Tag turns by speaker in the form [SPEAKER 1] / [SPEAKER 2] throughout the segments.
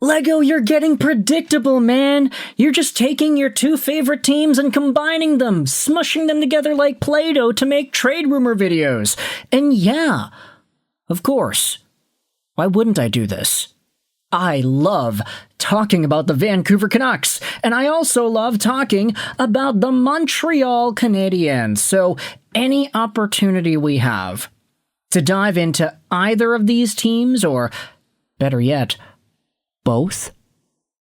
[SPEAKER 1] Lego, you're getting predictable, man. You're just taking your two favorite teams and combining them, smushing them together like Play-Doh to make trade rumor videos. And yeah, of course. Why wouldn't I do this? I love talking about the Vancouver Canucks, and I also love talking about the Montreal Canadiens. So any opportunity we have to dive into either of these teams, or better yet, both,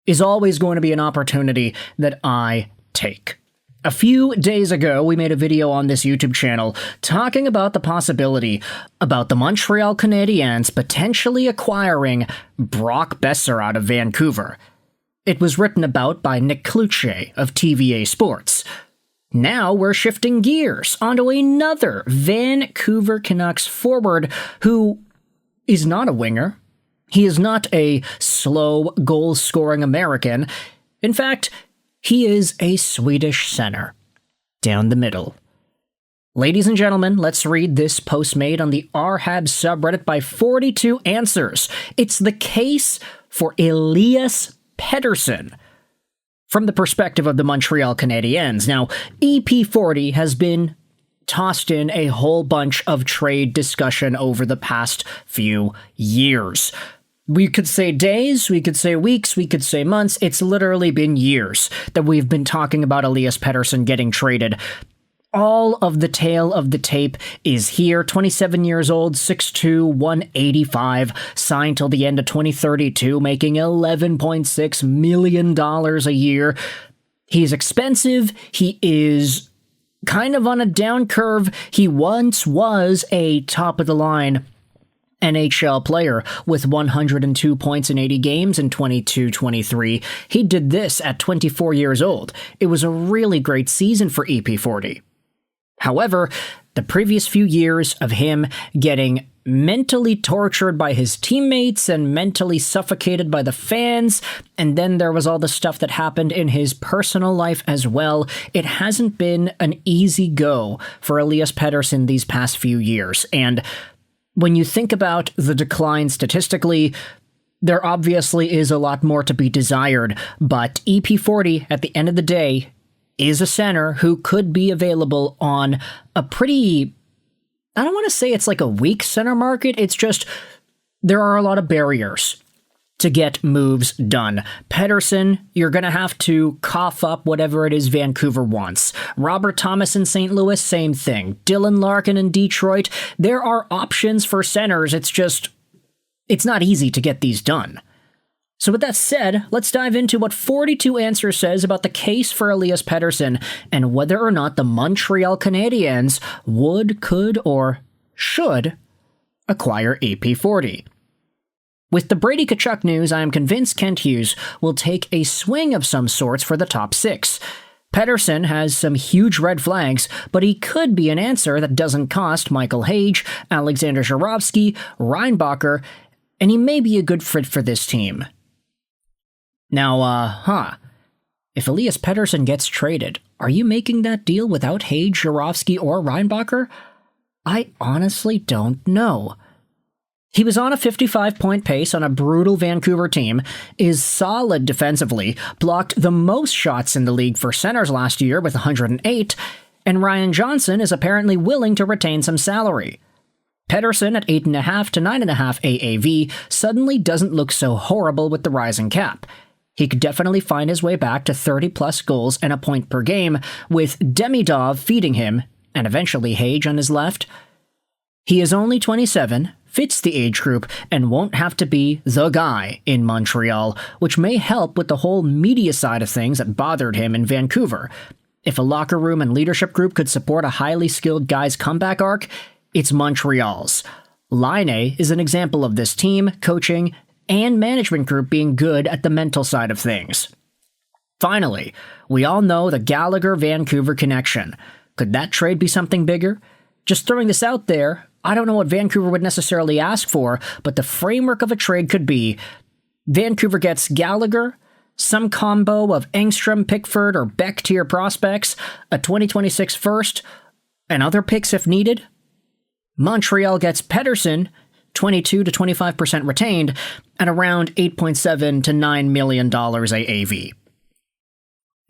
[SPEAKER 1] is always going to be an opportunity that I take. A few days ago, we made a video on this YouTube channel talking about the possibility about the Montreal Canadiens potentially acquiring Brock Boeser out of Vancouver. It was written about by Nick Cloutier of TVA Sports. Now we're shifting gears onto another Vancouver Canucks forward who is not a winger. He is not a slow, goal-scoring American. In fact, he is a Swedish center. Down the middle. Ladies and gentlemen, let's read this post made on the Habs subreddit by 42 Answers. It's the case for Elias Pettersson, from the perspective of the Montreal Canadiens. Now, EP40 has been tossed in a whole bunch of trade discussion over the past few years. We could say days, we could say weeks, we could say months. It's literally been years that we've been talking about Elias Pettersson getting traded. All of the tale of the tape is here. 27 years old, 6'2", 185, signed till the end of 2032, making $11.6 million a year. He's expensive. He is kind of on a down curve. He once was a top-of-the-line NHL player with 102 points in 80 games in 22-23. He did this at 24 years old. It was a really great season for EP40. However, the previous few years of him getting mentally tortured by his teammates and mentally suffocated by the fans, and then there was all the stuff that happened in his personal life as well. It hasn't been an easy go for Elias Pettersson these past few years, and when you think about the decline statistically, there obviously is a lot more to be desired, but EP40, at the end of the day, is a center who could be available on a pretty, I don't want to say it's like a weak center market, it's just there are a lot of barriers to get moves done. Pettersson, you're going to have to cough up whatever it is Vancouver wants. Robert Thomas in St. Louis, same thing. Dylan Larkin in Detroit. There are options for centers. It's not easy to get these done. So with that said, let's dive into what 42 Answers says about the case for Elias Pettersson and whether or not the Montreal Canadiens would, could, or should acquire EP40. With the Brady Tkachuk news, I am convinced Kent Hughes will take a swing of some sorts for the top six. Pettersson has some huge red flags, but he could be an answer that doesn't cost Michael Hage, Alexander Zhuravsky, Reinbacher, and he may be a good fit for this team. Now, if Elias Pettersson gets traded, are you making that deal without Hage, Zhuravsky, or Reinbacher? I honestly don't know. He was on a 55-point pace on a brutal Vancouver team, is solid defensively, blocked the most shots in the league for centers last year with 108, and Ryan Johnson is apparently willing to retain some salary. Pettersson at 8.5 to 9.5 AAV suddenly doesn't look so horrible with the rising cap. He could definitely find his way back to 30-plus goals and a point per game, with Demidov feeding him, and eventually Hage on his left. He is only 27, fits the age group, and won't have to be the guy in Montreal, which may help with the whole media side of things that bothered him in Vancouver. If a locker room and leadership group could support a highly skilled guy's comeback arc, it's Montreal's. Laine is an example of this team, coaching, and management group being good at the mental side of things. Finally, we all know the Gallagher-Vancouver connection. Could that trade be something bigger? Just throwing this out there, I don't know what Vancouver would necessarily ask for, but the framework of a trade could be Vancouver gets Gallagher, some combo of Engstrom, Pickford, or Beck tier prospects, a 2026 first, and other picks if needed. Montreal gets Pettersson, 22 to 25% retained, and around $8.7 to $9 million AAV.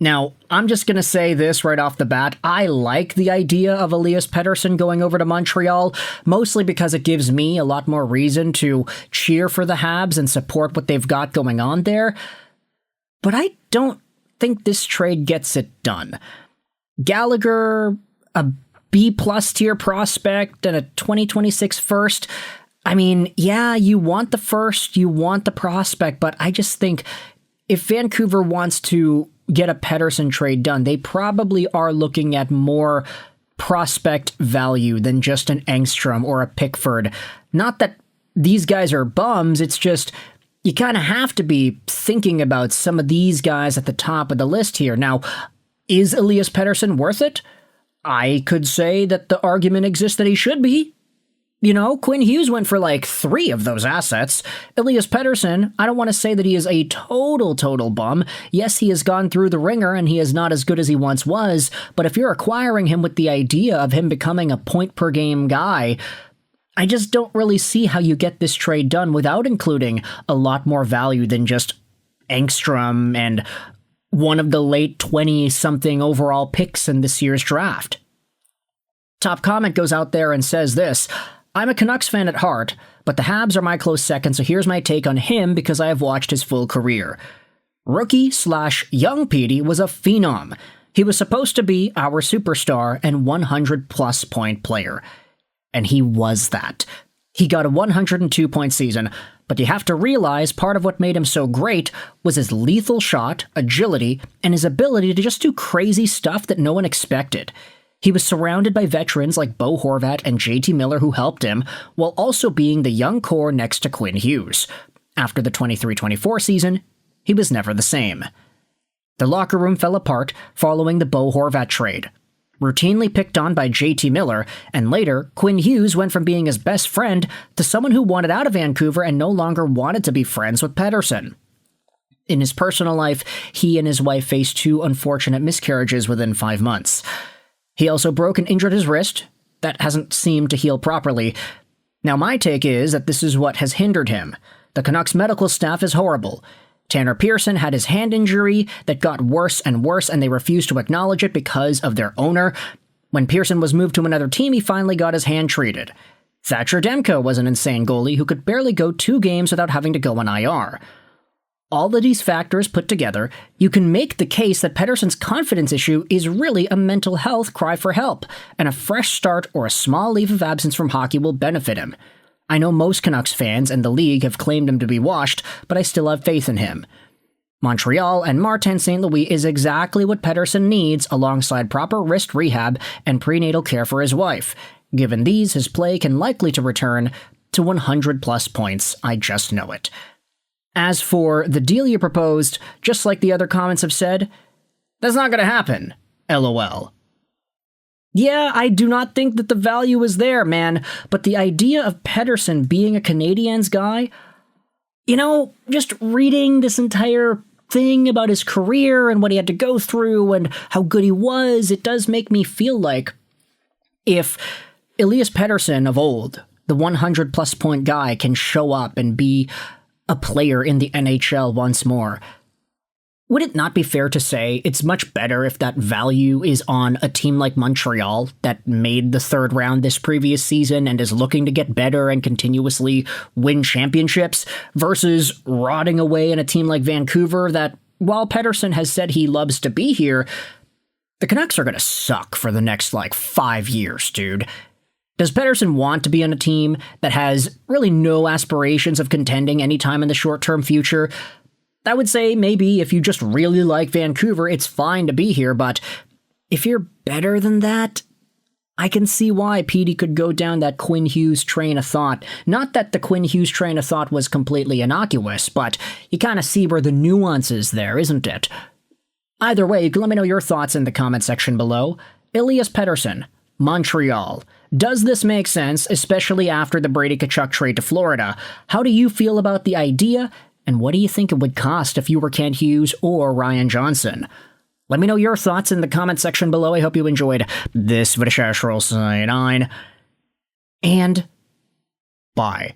[SPEAKER 1] Now, I'm just going to say this right off the bat. I like the idea of Elias Pettersson going over to Montreal, mostly because it gives me a lot more reason to cheer for the Habs and support what they've got going on there. But I don't think this trade gets it done. Gallagher, a B-plus tier prospect, and a 2026 first. I mean, yeah, you want the first, you want the prospect, but I just think if Vancouver wants to get a Pettersson trade done, they probably are looking at more prospect value than just an Engstrom or a Pickford. Not that these guys are bums, it's just you kind of have to be thinking about some of these guys at the top of the list here. Now, is Elias Pettersson worth it? I could say that the argument exists that he should be. You know, Quinn Hughes went for like 3 of those assets. Elias Pettersson, I don't want to say that he is a total bum. Yes, he has gone through the ringer and he is not as good as he once was, but if you're acquiring him with the idea of him becoming a point-per-game guy, I just don't really see how you get this trade done without including a lot more value than just Engstrom and one of the late 20-something overall picks in this year's draft. Top comment goes out there and says this: I'm a Canucks fan at heart, but the Habs are my close second, so here's my take on him because I have watched his full career. Rookie/young Petey was a phenom. He was supposed to be our superstar and 100-plus point player. And he was that. He got a 102-point season, but you have to realize part of what made him so great was his lethal shot, agility, and his ability to just do crazy stuff that no one expected. He was surrounded by veterans like Bo Horvat and JT Miller who helped him, while also being the young core next to Quinn Hughes. After the 23-24 season, he was never the same. The locker room fell apart following the Bo Horvat trade. Routinely picked on by JT Miller, and later, Quinn Hughes went from being his best friend to someone who wanted out of Vancouver and no longer wanted to be friends with Pettersson. In his personal life, he and his wife faced 2 unfortunate miscarriages within 5 months. He also broke and injured his wrist. That hasn't seemed to heal properly. Now my take is that this is what has hindered him. The Canucks medical staff is horrible. Tanner Pearson had his hand injury that got worse and worse, and they refused to acknowledge it because of their owner. When Pearson was moved to another team, he finally got his hand treated. Thatcher Demko was an insane goalie who could barely go 2 games without having to go on IR. All of these factors put together, you can make the case that Pettersson's confidence issue is really a mental health cry for help, and a fresh start or a small leave of absence from hockey will benefit him. I know most Canucks fans and the league have claimed him to be washed, but I still have faith in him. Montreal and Martin St. Louis is exactly what Pettersson needs alongside proper wrist rehab and prenatal care for his wife. Given these, his play can likely to return to 100-plus points. I just know it. As for the deal you proposed, just like the other comments have said, that's not going to happen. LOL. Yeah, I do not think that the value is there, man, but the idea of Pettersson being a Canadiens guy, you know, just reading this entire thing about his career and what he had to go through and how good he was, it does make me feel like if Elias Pettersson of old, the 100-plus point guy, can show up and be a player in the NHL once more, would it not be fair to say it's much better if that value is on a team like Montreal that made the 3rd round this previous season and is looking to get better and continuously win championships versus rotting away in a team like Vancouver that, while Pettersson has said he loves to be here, the Canucks are going to suck for the next, 5 years, dude. Does Pettersson want to be on a team that has really no aspirations of contending anytime in the short-term future? I would say maybe if you just really like Vancouver, it's fine to be here, but if you're better than that, I can see why Petey could go down that Quinn Hughes train of thought. Not that the Quinn Hughes train of thought was completely innocuous, but you kind of see where the nuance is there, isn't it? Either way, you can let me know your thoughts in the comment section below. Elias Pettersson, Montreal. Does this make sense, especially after the Brady Tkachuk trade to Florida? How do you feel about the idea? And what do you think it would cost if you were Kent Hughes or Ryan Johnson? Let me know your thoughts in the comment section below. I hope you enjoyed this video. And bye.